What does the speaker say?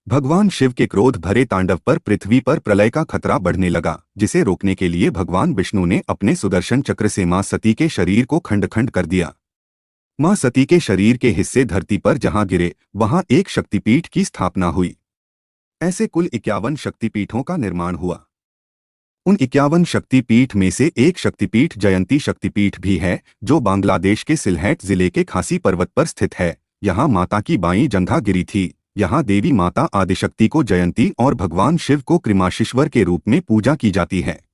भगवान शिव के क्रोध भरे तांडव पर पृथ्वी पर प्रलय का खतरा बढ़ने लगा, जिसे रोकने के लिए भगवान विष्णु ने अपने सुदर्शन चक्र से मां सती के शरीर को खंड खंड कर दिया। मां सती के शरीर के हिस्से धरती पर जहां गिरे, वहां एक शक्तिपीठ की स्थापना हुई। ऐसे कुल 51 शक्तिपीठों का निर्माण हुआ। उन 51 शक्तिपीठ में से एक शक्तिपीठ जयंती शक्तिपीठ भी है, जो बांग्लादेश के सिलहेट जिले के खासी पर्वत पर स्थित है। यहाँ माता की बाईं जंघा गिरी थी। यहाँ देवी माता आदिशक्ति को जयंती और भगवान शिव को कृमाशीश्वर के रूप में पूजा की जाती है।